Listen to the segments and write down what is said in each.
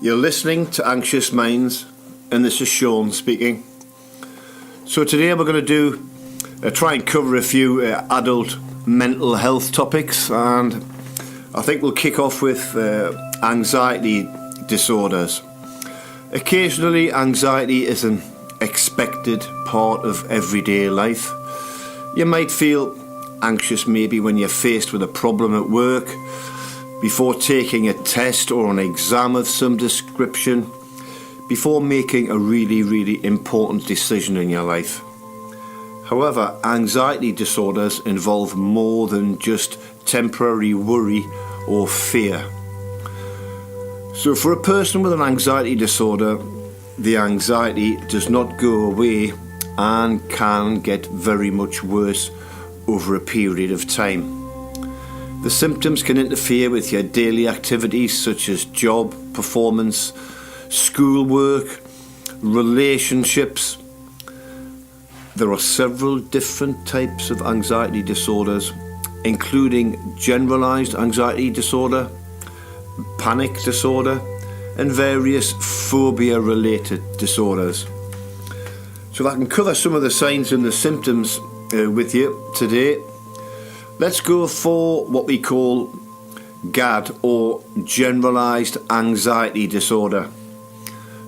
You're listening to Anxious Minds, and this is Sean speaking. So today we're going to try and cover a few adult mental health topics, and I think we'll kick off with anxiety disorders. Occasionally, anxiety is an expected part of everyday life. You might feel anxious maybe when you're faced with a problem at work, before taking a test or an exam of some description, before making a really important decision in your life. However, anxiety disorders involve more than just temporary worry or fear. So for a person with an anxiety disorder, the anxiety does not go away and can get very much worse over a period of time. The symptoms can interfere with your daily activities such as job performance, schoolwork, relationships. There are several different types of anxiety disorders, including generalised anxiety disorder, panic disorder, and various phobia-related disorders. So I can cover some of the signs and the symptoms with you today. Let's go for what we call GAD, or Generalised Anxiety Disorder.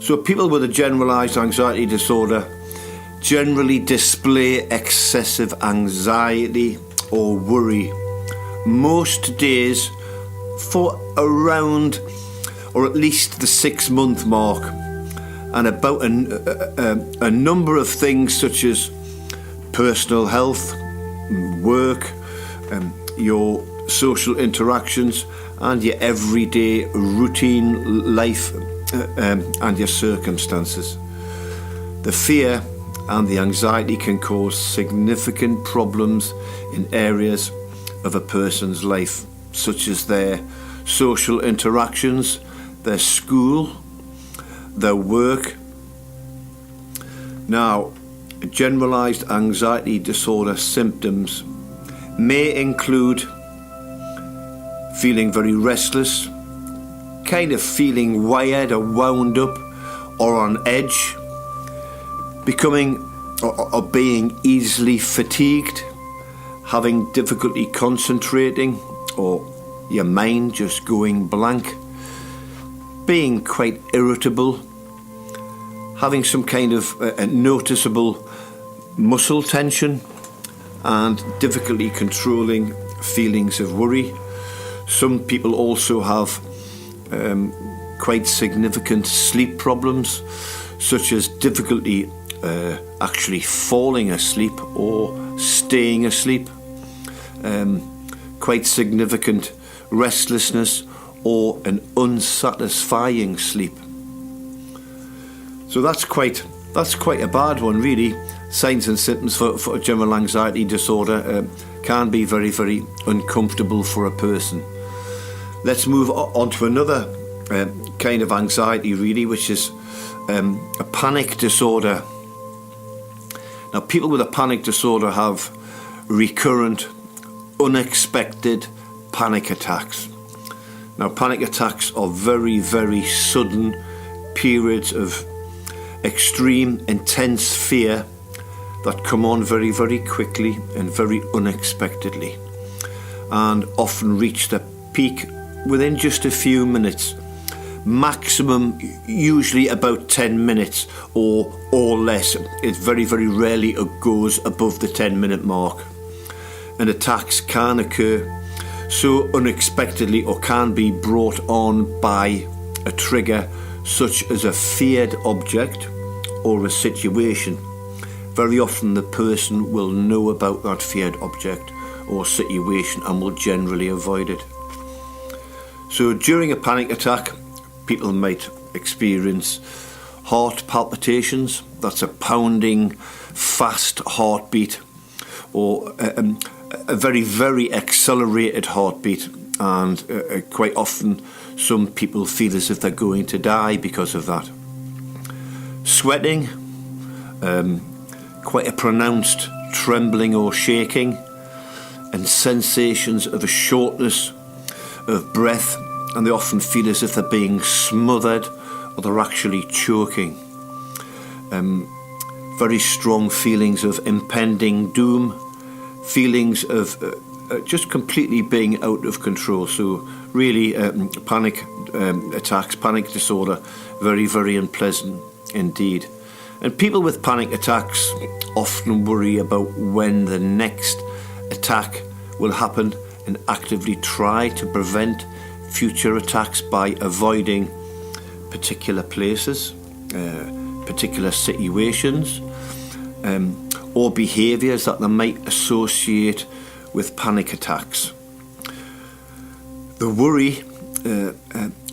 So people with a generalised anxiety disorder generally display excessive anxiety or worry most days for around or at least the 6-month mark, and about a number of things such as personal health, work, your social interactions, and your everyday routine life and your circumstances. The fear and the anxiety can cause significant problems in areas of a person's life, such as their social interactions, their school, their work. Now, generalised anxiety disorder symptoms may include feeling very restless, kind of feeling wired or wound up or on edge, becoming or being easily fatigued, having difficulty concentrating, or your mind just going blank, being quite irritable, having some kind of noticeable muscle tension, and difficulty controlling feelings of worry. Some people also have quite significant sleep problems, such as difficulty actually falling asleep or staying asleep, quite significant restlessness or an unsatisfying sleep. So that's quite a bad one, really. Signs and symptoms for a general anxiety disorder can be very uncomfortable for a person. Let's move on to another kind of anxiety, really, which is a panic disorder. Now, people with a panic disorder have recurrent, unexpected panic attacks. Now, panic attacks are very sudden periods of extreme, intense fear that come on very quickly and very unexpectedly, and often reach their peak within just a few minutes, maximum usually about 10 minutes or less. It very rarely goes above the 10-minute mark, and attacks can occur so unexpectedly or can be brought on by a trigger such as a feared object or a situation. Very often the person will know about that feared object or situation and will generally avoid it. So during a panic attack, people might experience heart palpitations. That's a pounding, fast heartbeat, or a very accelerated heartbeat, and quite often some people feel as if they're going to die because of that. Sweating, quite a pronounced trembling or shaking, and sensations of a shortness of breath and they often feel as if they're being smothered or they're actually choking. Very strong feelings of impending doom, feelings of just completely being out of control. So really panic attacks, panic disorder, very, very unpleasant indeed. And people with panic attacks often worry about when the next attack will happen and actively try to prevent future attacks by avoiding particular places, particular situations, or behaviours that they might associate with panic attacks. The worry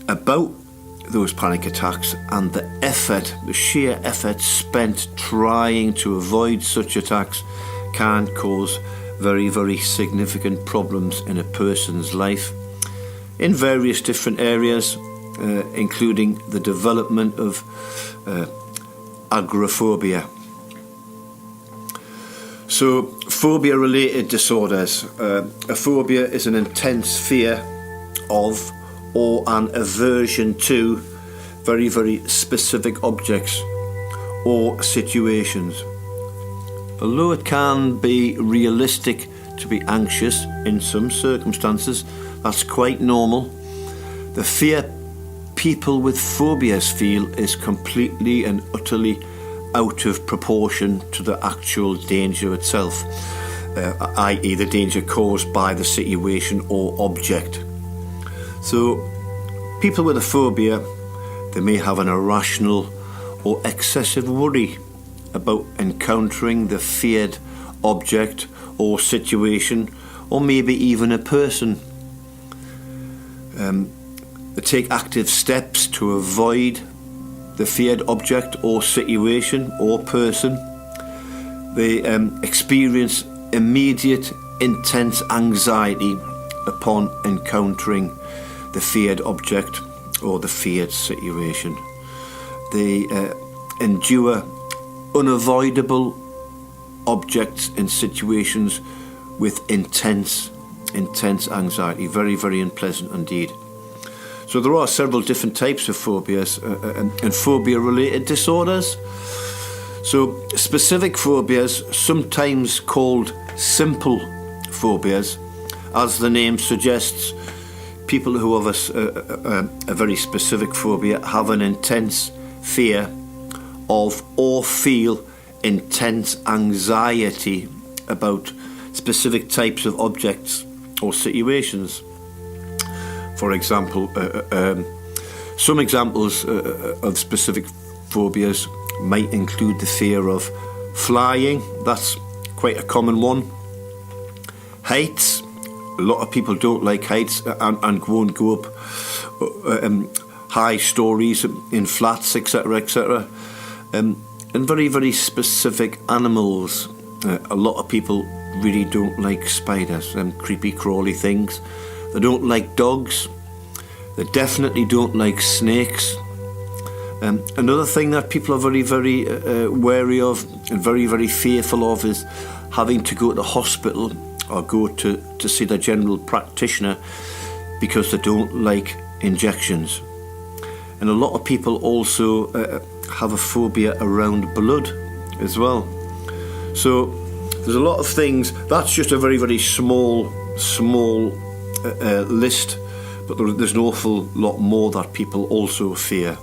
about those panic attacks and the sheer effort spent trying to avoid such attacks can cause very, very significant problems in a person's life in various different areas, including the development of agoraphobia. So, phobia-related disorders. A phobia is an intense fear of or an aversion to very, very specific objects or situations. Although it can be realistic to be anxious in some circumstances, that's quite normal. The fear people with phobias feel is completely and utterly out of proportion to the actual danger itself, i.e. the danger caused by the situation or object. So, people with a phobia, they may have an irrational or excessive worry about encountering the feared object or situation, or maybe even a person. They take active steps to avoid the feared object or situation or person. They experience immediate, intense anxiety upon encountering the feared object or the feared situation. They endure unavoidable objects and situations with intense anxiety. Very, very unpleasant indeed. So there are several different types of phobias and phobia-related disorders. So specific phobias, sometimes called simple phobias, as the name suggests, people who have a very specific phobia have an intense fear of or feel intense anxiety about specific types of objects or situations. For example, some examples of specific phobias might include the fear of flying. That's quite a common one. Heights. A lot of people don't like heights and won't go up high stories in flats, etc., etc. And very, very specific animals. A lot of people really don't like spiders, them creepy crawly things. They don't like dogs. They definitely don't like snakes. Another thing that people are very, very wary of and very, very fearful of is having to go to the hospital or go to see their general practitioner because they don't like injections. And a lot of people also have a phobia around blood as well. So there's a lot of things. That's just a very, very small list, but there's an awful lot more that people also fear.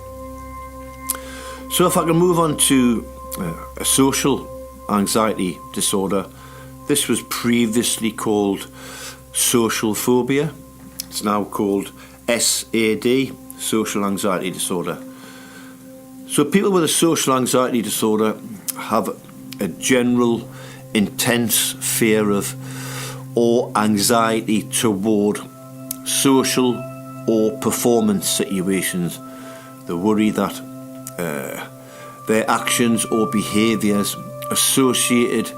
So if I can move on to a social anxiety disorder. This was previously called social phobia. It's now called SAD, social anxiety disorder. So people with a social anxiety disorder have a general intense fear of or anxiety toward social or performance situations. They worry that their actions or behaviours associated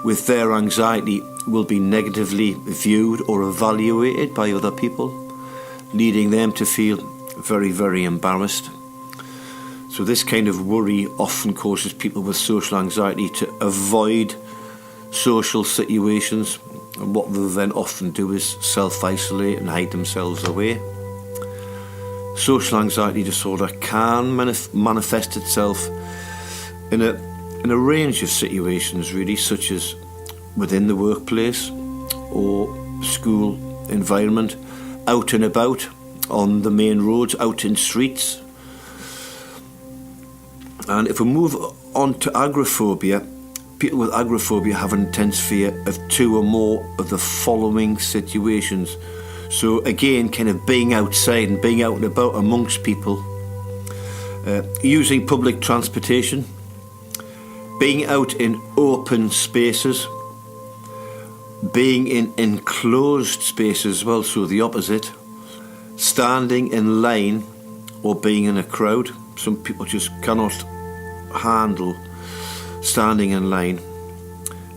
with their anxiety will be negatively viewed or evaluated by other people, leading them to feel very, very embarrassed. So this kind of worry often causes people with social anxiety to avoid social situations, and what they then often do is self-isolate and hide themselves away. social anxiety disorder can manifest itself in a range of situations, really, such as within the workplace or school environment, out and about on the main roads, out in streets. And if we move on to agoraphobia, people with agoraphobia have an intense fear of two or more of the following situations. So again, kind of being outside and being out and about amongst people, using public transportation, being out in open spaces, being in enclosed spaces as well, so the opposite, standing in line or being in a crowd. Some people just cannot handle standing in line,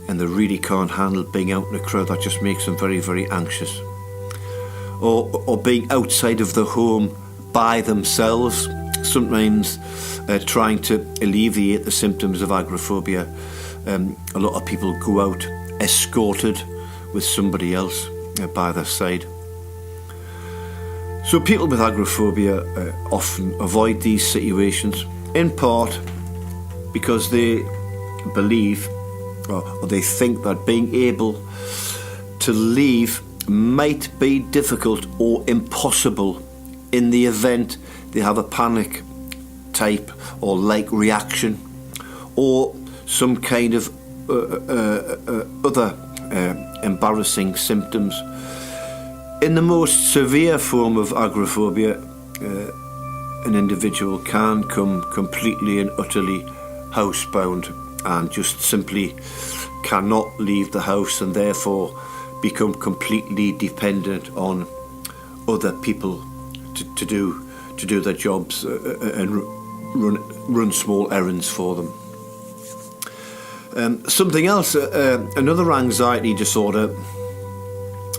and they really can't handle being out in a crowd. That just makes them very, very anxious. Or being outside of the home by themselves, sometimes trying to alleviate the symptoms of agoraphobia. A lot of people go out escorted with somebody else by their side. So people with agoraphobia often avoid these situations, in part because they believe or they think that being able to leave might be difficult or impossible in the event they have a panic type or like reaction or some kind of other embarrassing symptoms. In the most severe form of agoraphobia, an individual can come completely and utterly housebound and just simply cannot leave the house, and therefore become completely dependent on other people to do their jobs and run small errands for them. Something else, another anxiety disorder,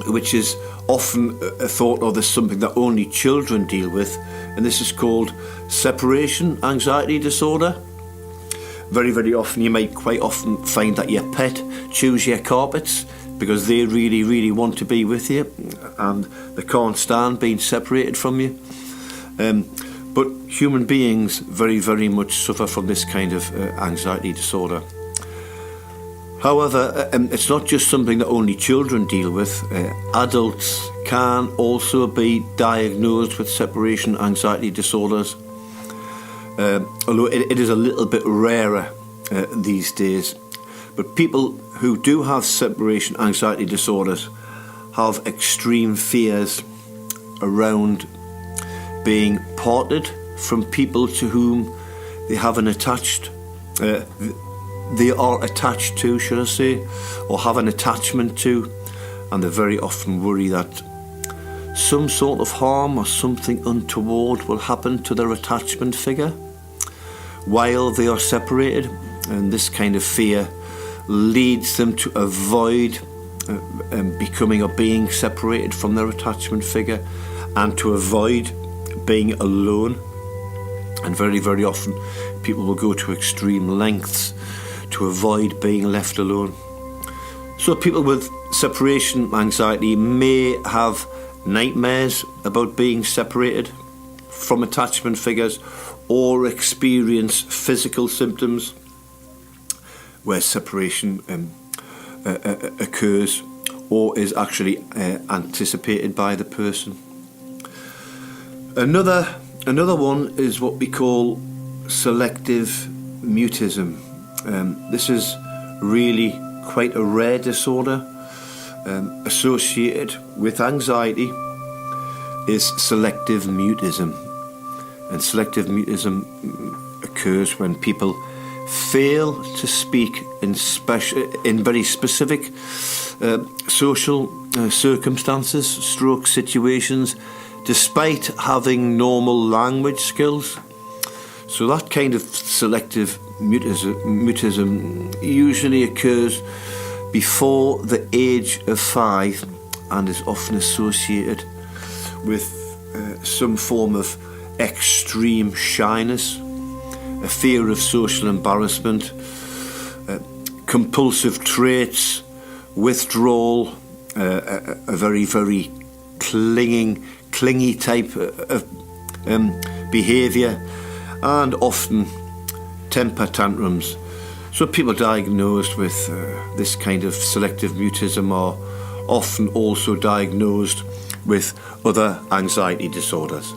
which is often thought of as something that only children deal with, and this is called separation anxiety disorder. Very, very often, you might quite often find that your pet chews your carpets because they really, really want to be with you and they can't stand being separated from you. But human beings very, very much suffer from this kind of anxiety disorder. However, it's not just something that only children deal with. Adults can also be diagnosed with separation anxiety disorders, although it is a little bit rarer these days. But people who do have separation anxiety disorders have extreme fears around being parted from people to whom they have an attached they are attached to, should I say, or have an attachment to, and they very often worry that some sort of harm or something untoward will happen to their attachment figure while they are separated, and this kind of fear leads them to avoid becoming or being separated from their attachment figure and to avoid being alone. And very, very often people will go to extreme lengths to avoid being left alone. So people with separation anxiety may have nightmares about being separated from attachment figures or experience physical symptoms where separation occurs or is actually anticipated by the person. Another one is what we call selective mutism. This is really quite a rare disorder associated with anxiety is selective mutism. And selective mutism occurs when people fail to speak in very specific social circumstances, stroke situations, despite having normal language skills. So that kind of selective mutism usually occurs before the age of 5 and is often associated with some form of extreme shyness, a fear of social embarrassment, compulsive traits, withdrawal, a very, very clingy type of behaviour, and often temper tantrums. So people diagnosed with this kind of selective mutism are often also diagnosed with other anxiety disorders.